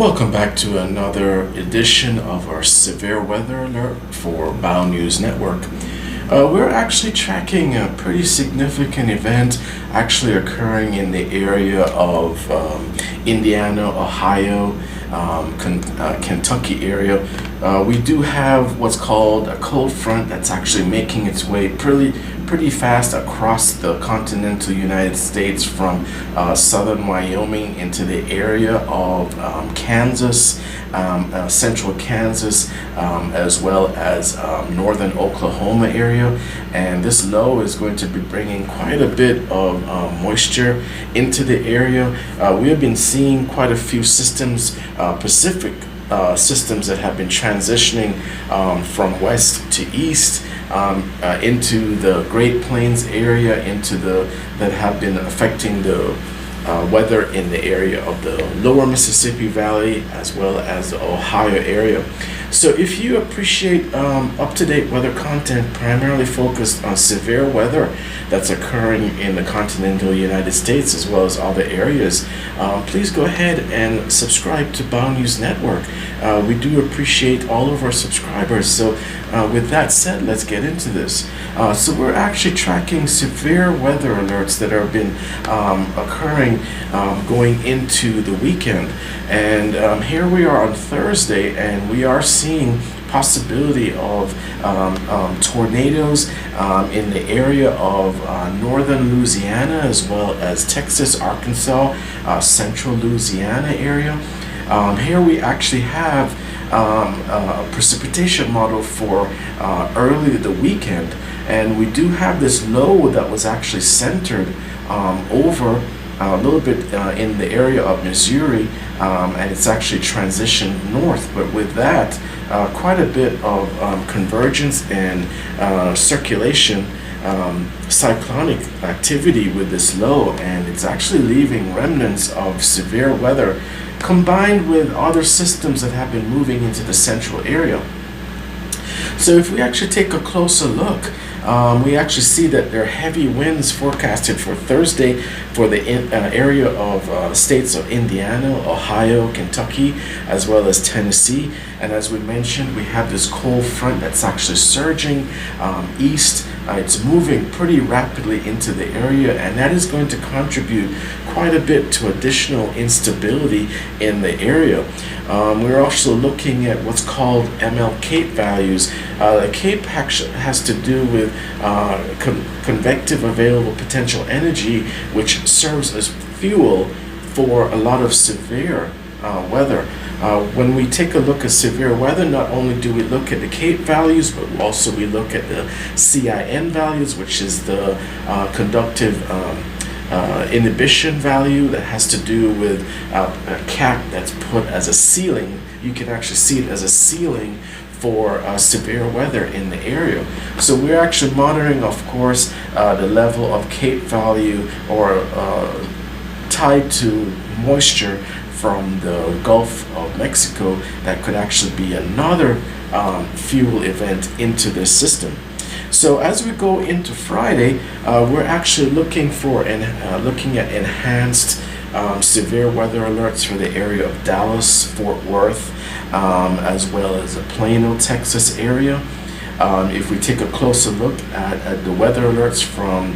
Welcome back to another edition of our severe weather alert for Bow News Network. We're actually tracking a pretty significant event actually occurring in the area of Indiana, Ohio, Kentucky area. We do have what's called a cold front that's actually making its way pretty fast across the continental United States from southern Wyoming into the area of Kansas, central Kansas, as well as northern Oklahoma area. And this low is going to be bringing quite a bit of moisture into the area. We have been seeing quite a few systems, Pacific systems that have been transitioning from west to east into the Great Plains area, that have been affecting the weather in the area of the lower Mississippi Valley as well as the Ohio area. So if you appreciate up-to-date weather content primarily focused on severe weather that's occurring in the continental United States as well as other areas, please go ahead and subscribe to Bow News Network. We do appreciate all of our subscribers. So with that said, let's get into this. So we're actually tracking severe weather alerts that have been occurring going into the weekend. And here we are on Thursday, and we are seeing possibility of tornadoes in the area of northern Louisiana as well as Texas, Arkansas, central Louisiana area. Here we actually have a precipitation model for early the weekend, and we do have this low that was actually centered over a little bit in the area of Missouri, and it's actually transitioned north. But with that, quite a bit of convergence and circulation, cyclonic activity with this low, and it's actually leaving remnants of severe weather combined with other systems that have been moving into the central area. So if we actually take a closer look, we actually see that there are heavy winds forecasted for Thursday for the area of states of Indiana, Ohio, Kentucky, as well as Tennessee. And as we mentioned, we have this cold front that's actually surging east. It's moving pretty rapidly into the area, and that is going to contribute quite a bit to additional instability in the area. We're also looking at what's called ML Cape values. The Cape actually has to do with convective available potential energy, which serves as fuel for a lot of severe weather. When we take a look at severe weather, not only do we look at the Cape values, but also we look at the CIN values, which is the conductive inhibition value that has to do with a cap that's put as a ceiling. You can actually see it as a ceiling for severe weather in the area. So we're actually monitoring, of course, the level of Cape value or tied to moisture from the Gulf of Mexico that could actually be another fuel event into this system. So as we go into Friday, we're actually looking at enhanced severe weather alerts for the area of Dallas, Fort Worth, as well as the Plano, Texas area. If we take a closer look at the weather alerts from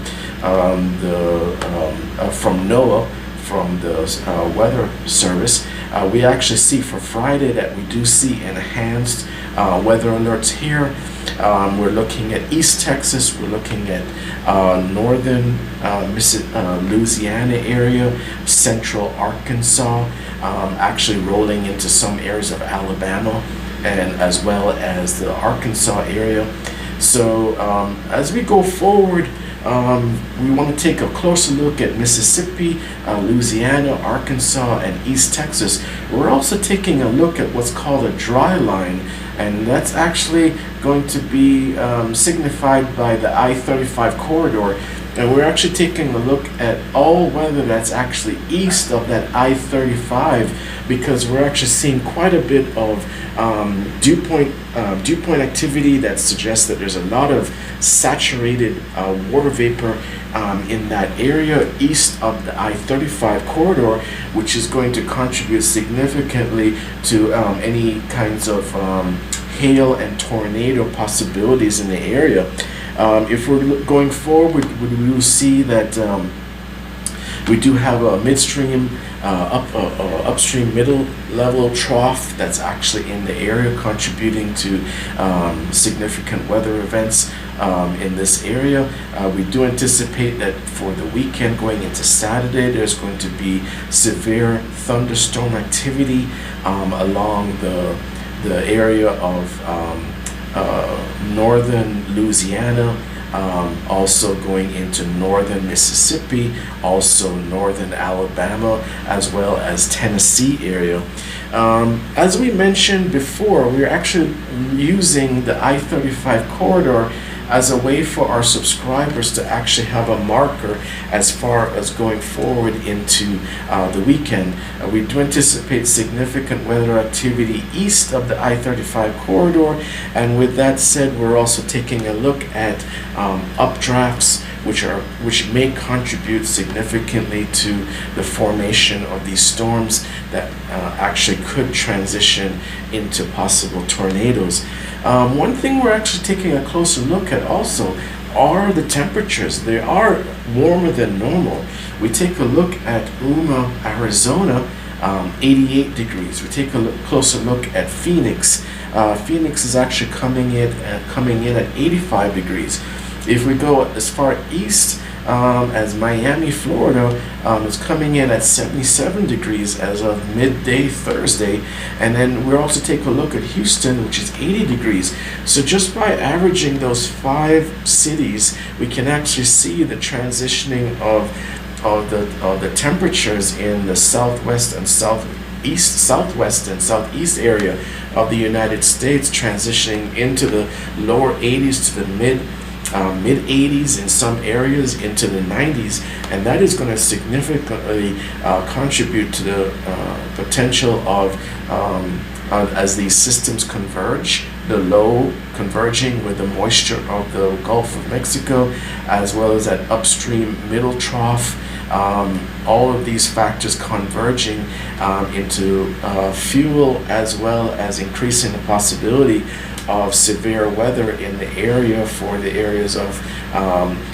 NOAA, from the Weather Service, we actually see for Friday that we do see enhanced weather alerts here. We're looking at East Texas, we're looking at northern Louisiana area, central Arkansas, actually rolling into some areas of Alabama, and as well as the Arkansas area. So as we go forward, we want to take a closer look at Mississippi, Louisiana, Arkansas, and East Texas. We're also taking a look at what's called a dry line, and that's actually going to be signified by the I-35 corridor And we're actually taking a look at all weather that's actually east of that I-35, because we're actually seeing quite a bit of dew point activity that suggests that there's a lot of saturated water vapor in that area east of the I-35 corridor, which is going to contribute significantly to any kinds of hail and tornado possibilities in the area. If we're going forward, we will see that we do have a midstream, upstream middle level trough that's actually in the area, contributing to significant weather events in this area. We do anticipate that for the weekend going into Saturday, there's going to be severe thunderstorm activity along the area of northern Louisiana, also going into northern Mississippi, also northern Alabama, as well as Tennessee area. As we mentioned before, we're actually using the I-35 corridor as a way for our subscribers to actually have a marker as far as going forward into the weekend. We do anticipate significant weather activity east of the I-35 corridor, and with that said, we're also taking a look at updrafts which may contribute significantly to the formation of these storms that actually could transition into possible tornadoes. One thing we're actually taking a closer look at also are the temperatures. They are warmer than normal. We take a look at Yuma, Arizona, 88 degrees. We take a closer look at Phoenix. Phoenix is actually coming in at 85 degrees. If we go as far east as Miami, Florida, is coming in at 77 degrees as of midday Thursday. And then we'll also take a look at Houston, which is 80 degrees. So just by averaging those 5 cities, we can actually see the transitioning of the temperatures in the southwest and southeast area of the United States, transitioning into the lower 80s to the mid 80s in some areas, into the 90s, and that is going to significantly contribute to the potential of as these systems converge, the low converging with the moisture of the Gulf of Mexico, as well as that upstream middle trough. All of these factors converging into fuel, as well as increasing the possibility of severe weather in the area for the areas of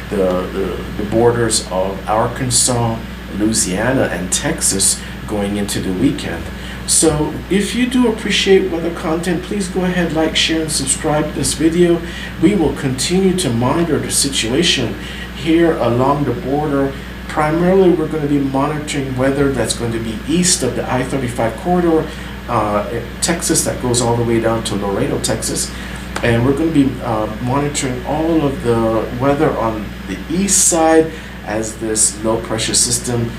the borders of Arkansas, Louisiana, and Texas going into the weekend. So if you do appreciate weather content, please go ahead, like, share, and subscribe to this video. We will continue to monitor the situation here along the border. Primarily, we're going to be monitoring weather that's going to be east of the I-35 corridor, Texas, that goes all the way down to Laredo, Texas. And we're going to be monitoring all of the weather on the east side as this low pressure system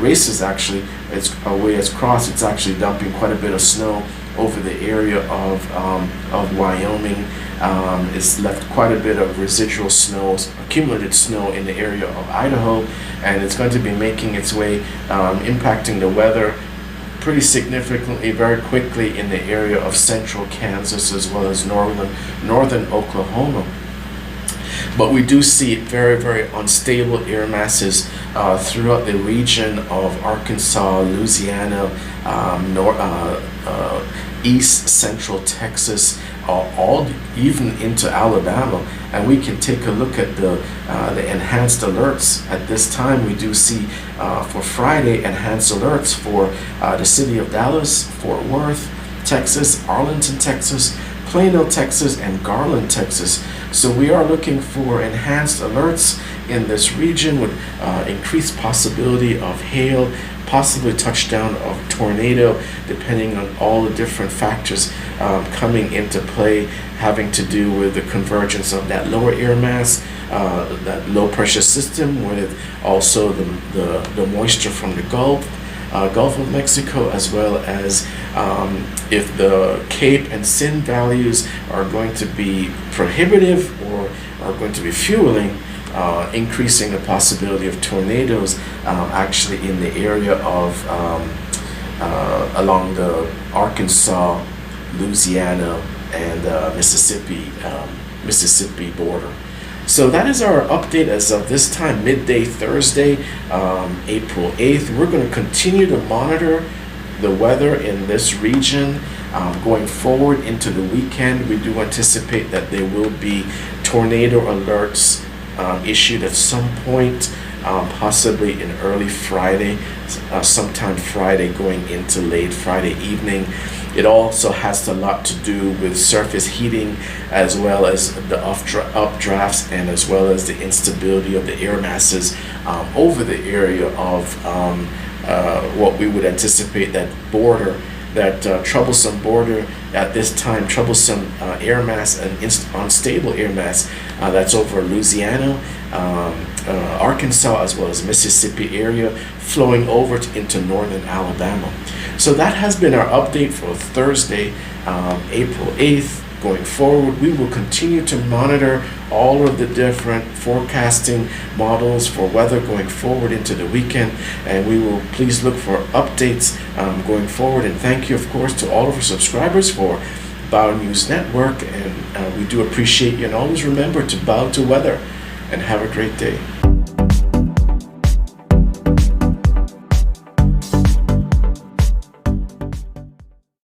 races actually its way across. It's actually dumping quite a bit of snow over the area of Wyoming. It's left quite a bit of residual snow, accumulated snow in the area of Idaho, and it's going to be making its way, impacting the weather pretty significantly, very quickly in the area of central Kansas, as well as northern Oklahoma. But we do see very, very unstable air masses throughout the region of Arkansas, Louisiana, east central Texas, all even into Alabama. And we can take a look at the enhanced alerts. At this time, we do see for Friday enhanced alerts for the city of Dallas, Fort Worth, Texas, Arlington, Texas, Plano, Texas, and Garland, Texas. So we are looking for enhanced alerts in this region with increased possibility of hail, possibly touchdown of tornado, depending on all the different factors coming into play, having to do with the convergence of that lower air mass, that low pressure system, with also the moisture from the Gulf of Mexico, as well as if the Cape and SIN values are going to be prohibitive or are going to be fueling, increasing the possibility of tornadoes actually in the area of along the Arkansas, Louisiana, and Mississippi border. So that is our update as of this time, midday Thursday, April 8th. We're going to continue to monitor the weather in this region going forward into the weekend. We do anticipate that there will be tornado alerts issued at some point, possibly in early Friday, sometime Friday going into late Friday evening. It also has a lot to do with surface heating, as well as the updrafts, and as well as the instability of the air masses over the area of what we would anticipate that border, that troublesome border at this time, troublesome air mass and unstable air mass that's over Louisiana, Arkansas, as well as Mississippi area, flowing over into northern Alabama. So that has been our update for Thursday, April 8th. Going forward, we will continue to monitor all of the different forecasting models for weather going forward into the weekend, and we will please look for updates going forward. And thank you, of course, to all of our subscribers for Bow News Network, and we do appreciate you. And always remember to bow to weather, and have a great day.